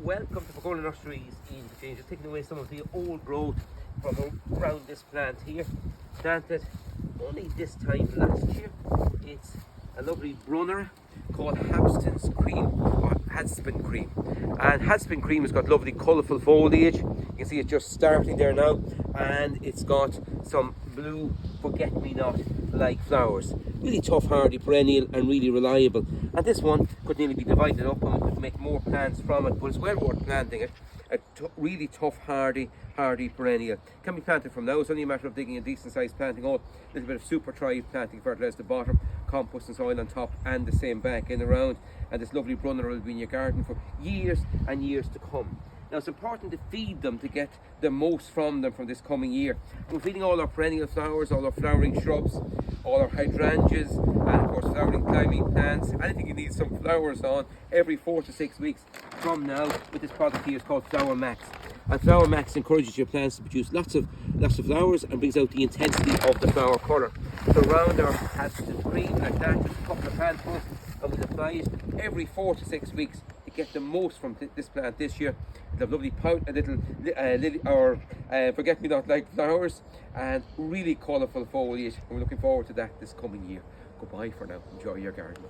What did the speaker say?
Welcome to Pergola Nurseries in Cavan. Just taking away some of the old growth from around this plant here. Planted only this time last year. It's a lovely Brunnera called Hadspen Cream. And Hadspen Cream has got lovely colourful foliage. You can see it's just starting there now, and it's got some blue forget-me-not like flowers. Really tough, hardy perennial and really reliable. And this one could nearly be divided up and we could make more plants from it, but it's well worth planting it. A really tough, hardy perennial. Can be planted from now. It's only a matter of digging a decent sized planting hole, a little bit of super thrive planting, fertilize the bottom, compost and soil on top, and the same back in around. And this lovely Brunnera will be in your garden for years and years to come. Now it's important to feed them to get the most from them from this coming year. We're feeding all our perennial flowers, all our flowering shrubs, all our hydrangeas, and of course flowering climbing plants. Anything you need some flowers on every 4 to 6 weeks from now with this product here is called Flower Max. And Flower Max encourages your plants to produce lots of flowers and brings out the intensity of the flower colour. So around our Hadspen Cream like that, just a couple of handfuls, and we'll apply it every 4 to 6 weeks to get the most from this plant this year. It'll have lovely lily or forget-me-not like flowers and really colourful foliage. And we're looking forward to that this coming year. Goodbye for now. Enjoy your garden.